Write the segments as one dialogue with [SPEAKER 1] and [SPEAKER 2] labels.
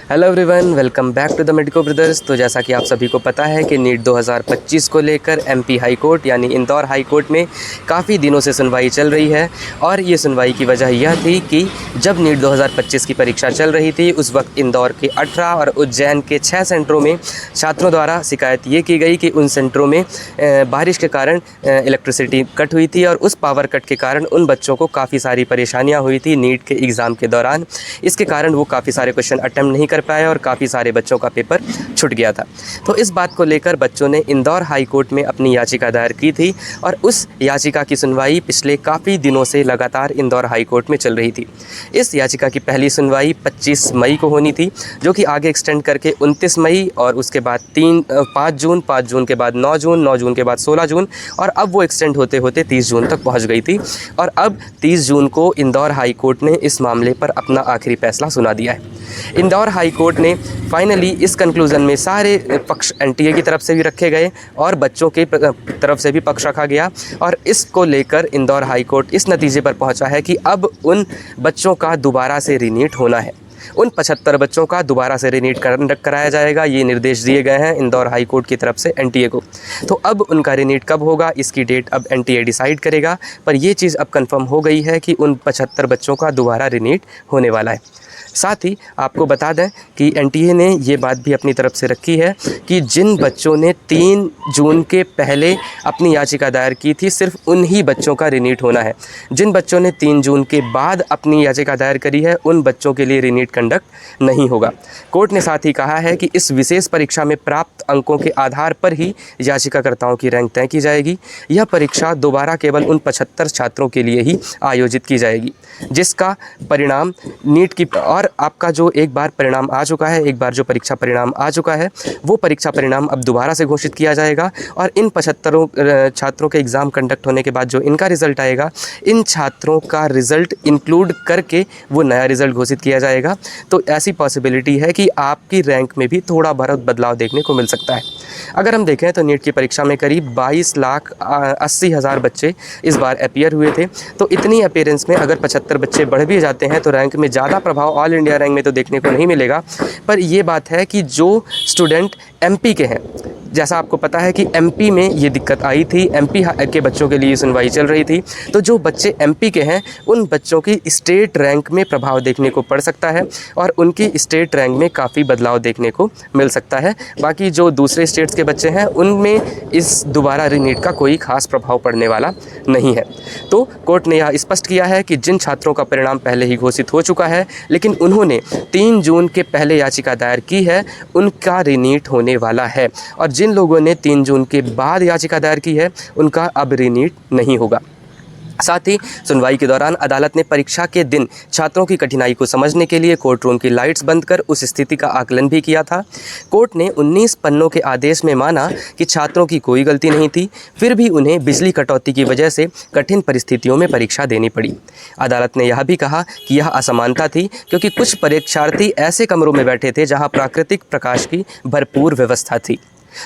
[SPEAKER 1] Hello everyone, welcome back to the medico brothers. तो जैसा कि आप सभी को पता है कि नीट 2025 को लेकर एमपी हाई कोर्ट यानी इंदौर हाई कोर्ट में काफ़ी दिनों से सुनवाई चल रही है। और ये सुनवाई की वजह यह थी कि जब नीट 2025 की परीक्षा चल रही थी उस वक्त इंदौर के 18 और उज्जैन के 6 सेंटरों में छात्रों द्वारा शिकायत ये की गई कि उन सेंटरों में बारिश के कारण इलेक्ट्रिसिटी कट हुई थी और उस पावर कट के कारण उन बच्चों को काफ़ी सारी परेशानियाँ हुई थी नीट के एग्ज़ाम के दौरान। इसके कारण वो काफ़ी सारे क्वेश्चन अटैम्प्ट नहीं कर पाए और काफ़ी सारे बच्चों का पेपर छूट गया था। तो इस बात को लेकर बच्चों ने इंदौर हाई कोर्ट में अपनी याचिका दायर की थी और उस याचिका की सुनवाई पिछले काफ़ी दिनों से लगातार इंदौर हाई कोर्ट में चल रही थी। इस याचिका की पहली सुनवाई 25 मई को होनी थी, जो कि आगे एक्सटेंड करके 29 मई और उसके बाद 5 जून के बाद 9 जून के बाद 16 जून और अब वो एक्सटेंड होते होते 30 जून तक पहुँच गई थी। और अब 30 जून को इंदौर हाई कोर्ट ने इस मामले पर अपना आखिरी फैसला सुना दिया है। इंदौर हाई कोर्ट ने फाइनली इस कंक्लूज़न में सारे पक्ष एनटीए की तरफ से भी रखे गए और बच्चों के तरफ से भी पक्ष रखा गया और इसको लेकर इंदौर हाई कोर्ट इस नतीजे पर पहुंचा है कि अब उन बच्चों का दोबारा से रीनीट होना है। उन 75 बच्चों का दोबारा से रीनीट कंडक्ट कराया जाएगा। ये निर्देश दिए गए हैं इंदौर हाई कोर्ट की तरफ से एनटीए को। तो अब उनका रीनीट कब होगा इसकी डेट अब एनटीए डिसाइड करेगा, पर ये चीज़ अब कंफर्म हो गई है कि उन 75 बच्चों का दोबारा रीनीट होने वाला है। साथ ही आपको बता दें कि एनटीए ने ये बात भी अपनी तरफ से रखी है कि जिन बच्चों ने 3 जून के पहले अपनी याचिका दायर की थी सिर्फ उन्हीं बच्चों का रीनीट होना है। जिन बच्चों ने 3 जून के बाद अपनी याचिका दायर करी है उन बच्चों के लिए रीनीट कंडक्ट नहीं होगा। कोर्ट ने साथ ही कहा है कि इस विशेष परीक्षा में प्राप्त अंकों के आधार पर ही याचिकाकर्ताओं की रैंक तय की जाएगी। यह परीक्षा दोबारा केवल उन 75 छात्रों के लिए ही आयोजित की जाएगी जिसका परिणाम नीट की और आपका जो एक बार परिणाम आ चुका है, एक बार जो परीक्षा परिणाम आ चुका है वो परीक्षा परिणाम अब दोबारा से घोषित किया जाएगा और इन 75 छात्रों के एग्ज़ाम कंडक्ट होने के बाद जो इनका रिज़ल्ट आएगा इन छात्रों का रिज़ल्ट इंक्लूड करके वो नया रिज़ल्ट घोषित किया जाएगा। तो ऐसी पॉसिबिलिटी है कि आपकी रैंक में भी थोड़ा बहुत बदलाव देखने को मिल सकता है। अगर हम देखें तो नीट की परीक्षा में करीब 22,80,000 बच्चे इस बार अपीयर हुए थे। तो इतनी अपीयरेंस में अगर 75 बच्चे बढ़ भी जाते हैं तो रैंक में ज़्यादा प्रभाव ऑल इंडिया रैंक में तो देखने को नहीं मिलेगा। पर ये बात है कि जो स्टूडेंट एमपी के हैं, जैसा आपको पता है कि एमपी में ये दिक्कत आई थी, एमपी के बच्चों के लिए सुनवाई चल रही थी, तो जो बच्चे एमपी के हैं उन बच्चों की स्टेट रैंक में प्रभाव देखने को पड़ सकता है और उनकी स्टेट रैंक में काफ़ी बदलाव देखने को मिल सकता है। बाकी जो दूसरे स्टेट्स के बच्चे हैं उनमें इस दोबारा रीनीट का कोई खास प्रभाव पड़ने वाला नहीं है। तो कोर्ट ने यह स्पष्ट किया है कि जिन छात्रों का परिणाम पहले ही घोषित हो चुका है लेकिन उन्होंने 3 जून के पहले याचिका दायर की है उनका रीनीट होने वाला है और जिन लोगों ने 3 जून के बाद याचिका दायर की है उनका अब रीनीट नहीं होगा। साथ ही सुनवाई के दौरान अदालत ने परीक्षा के दिन छात्रों की कठिनाई को समझने के लिए कोर्ट रूम की लाइट्स बंद कर उस स्थिति का आकलन भी किया था। कोर्ट ने 19 पन्नों के आदेश में माना कि छात्रों की कोई गलती नहीं थी, फिर भी उन्हें बिजली कटौती की वजह से कठिन परिस्थितियों में परीक्षा देनी पड़ी। अदालत ने यह भी कहा कि यह असमानता थी क्योंकि कुछ परीक्षार्थी ऐसे कमरों में बैठे थे जहाँ प्राकृतिक प्रकाश की भरपूर व्यवस्था थी।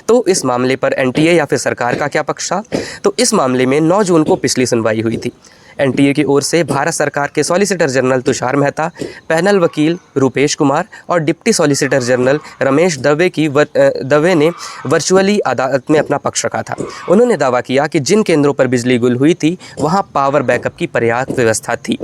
[SPEAKER 1] तो इस मामले पर एनटीए या फिर सरकार का क्या पक्ष था? तो इस मामले में 9 जून को पिछली सुनवाई हुई थी। एनटीए की ओर से भारत सरकार के solicitor general Tushar Mehta, panel वकील रूपेश कुमार और deputy solicitor general Ramesh Dave ने वर्चुअली अदालत में अपना पक्ष रखा था। उन्होंने दावा किया कि जिन केंद्रों पर बिजली गुल हुई थी वहां पावर बैकअप की पर्याप्त व्यवस्था थी।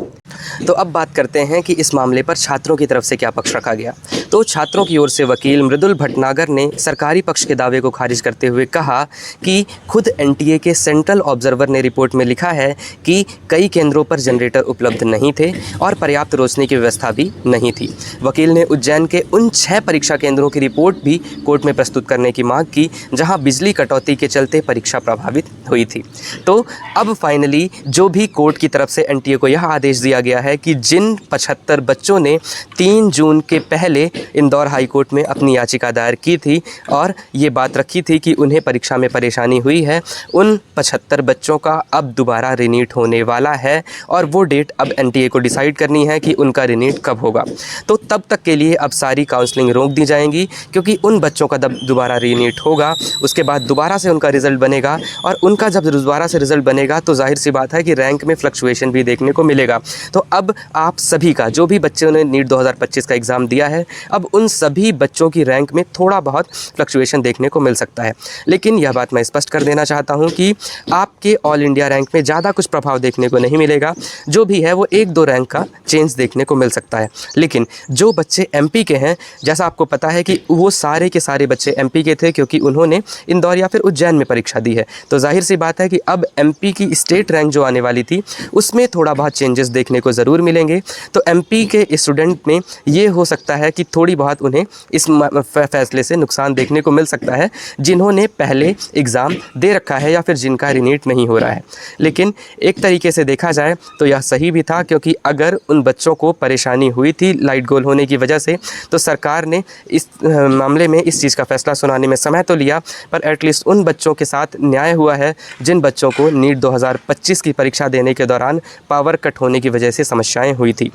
[SPEAKER 1] तो अब बात करते हैं कि इस मामले पर छात्रों की तरफ से क्या पक्ष रखा गया। तो छात्रों की ओर से वकील मृदुल भटनागर ने सरकारी पक्ष के दावे को खारिज करते हुए कहा कि खुद एनटीए के सेंट्रल ऑब्जर्वर ने रिपोर्ट में लिखा है कि कई केंद्रों पर जनरेटर उपलब्ध नहीं थे और पर्याप्त रोशनी की व्यवस्था भी नहीं थी। वकील ने उज्जैन के उन 6 परीक्षा केंद्रों की रिपोर्ट भी कोर्ट में प्रस्तुत करने की मांग की जहां बिजली कटौती के चलते परीक्षा प्रभावित हुई थी। तो अब फाइनली जो भी कोर्ट की तरफ से एनटीए को यह आदेश दिया गया है कि जिन 75 बच्चों ने 3 जून के पहले इंदौर हाई कोर्ट में अपनी याचिका दायर की थी और ये बात रखी थी कि उन्हें परीक्षा में परेशानी हुई है, उन 75 बच्चों का अब दोबारा रीनीट होने वाला वाला है और वो डेट अब एनटीए को डिसाइड करनी है कि उनका रीनीट कब होगा। तो तब तक के लिए अब सारी काउंसलिंग रोक दी जाएंगी, क्योंकि उन बच्चों का जब दोबारा रीनीट होगा उसके बाद दोबारा से उनका रिज़ल्ट बनेगा, और उनका जब दोबारा से रिज़ल्ट बनेगा तो जाहिर सी बात है कि रैंक में फ्लक्चुएशन भी देखने को मिलेगा। तो अब आप सभी का, जो भी बच्चों ने नीट 2025 का एग्ज़ाम दिया है, अब उन सभी बच्चों की रैंक में थोड़ा बहुत फ्लक्चुएशन देखने को मिल सकता है। लेकिन यह बात मैं स्पष्ट कर देना चाहता हूं कि आपके ऑल इंडिया रैंक में ज़्यादा कुछ प्रभाव देखने को नहीं मिलेगा। जो भी है वो 1-2 रैंक का चेंज देखने को मिल सकता है। लेकिन जो बच्चे एमपी के हैं, जैसा आपको पता है कि वो सारे के सारे बच्चे एमपी के थे, क्योंकि उन्होंने इंदौर या फिर उज्जैन में परीक्षा दी है। तो जाहिर सी बात है कि अब एमपी की स्टेट रैंक जो आने वाली थी उसमें थोड़ा बहुत चेंजेस देखने को ज़रूर मिलेंगे। तो एमपी के स्टूडेंट में ये हो सकता है कि थोड़ी बहुत उन्हें इस फैसले से नुकसान देखने को मिल सकता है, जिन्होंने पहले एग्ज़ाम दे रखा है या फिर जिनका रीनीट नहीं हो रहा है। लेकिन एक तरीके से देखा जाए तो यह सही भी था, क्योंकि अगर उन बच्चों को परेशानी हुई थी लाइट गोल होने की वजह से, तो सरकार ने इस मामले में इस चीज़ का फैसला सुनाने में समय तो लिया, पर एटलीस्ट उन बच्चों के साथ न्याय हुआ है जिन बच्चों को नीट 2025 की परीक्षा देने के दौरान पावर कट होने की वजह से समस्याएं हुई थी।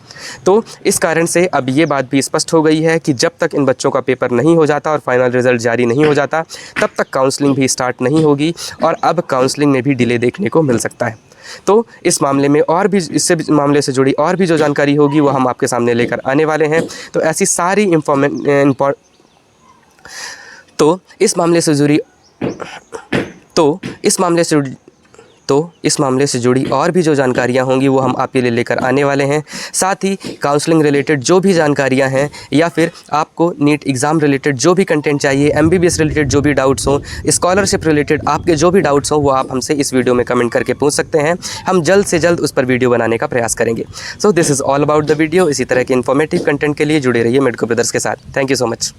[SPEAKER 1] तो इस कारण से अब ये बात भी स्पष्ट हो गई है कि जब तक इन बच्चों का पेपर नहीं हो जाता और फाइनल रिज़ल्ट जारी नहीं हो जाता, तब तक काउंसलिंग भी स्टार्ट नहीं होगी, और अब काउंसलिंग में भी डिले देखने को मिल सकता है। तो इस मामले में और भी, इससे मामले से जुड़ी और भी जो जानकारी होगी वो हम आपके सामने लेकर आने वाले हैं। तो ऐसी सारी तो इस मामले से जुड़ी और भी जो जानकारियां होंगी वो हम आपके लिए लेकर आने वाले हैं। साथ ही काउंसलिंग रिलेटेड जो भी जानकारियां हैं, या फिर आपको नीट एग्ज़ाम रिलेटेड जो भी कंटेंट चाहिए, एमबीबीएस रिलेटेड जो भी डाउट्स हों, स्कॉलरशिप रिलेटेड आपके जो भी डाउट्स हों, वो आप हमसे इस वीडियो में कमेंट करके पूछ सकते हैं। हम जल्द से जल्द उस पर वीडियो बनाने का प्रयास करेंगे। So this is all about the video. इसी तरह के इन्फॉर्मेटिव कंटेंट के लिए जुड़े रहिए मेडिको ब्रदर्स के साथ। Thank you so much.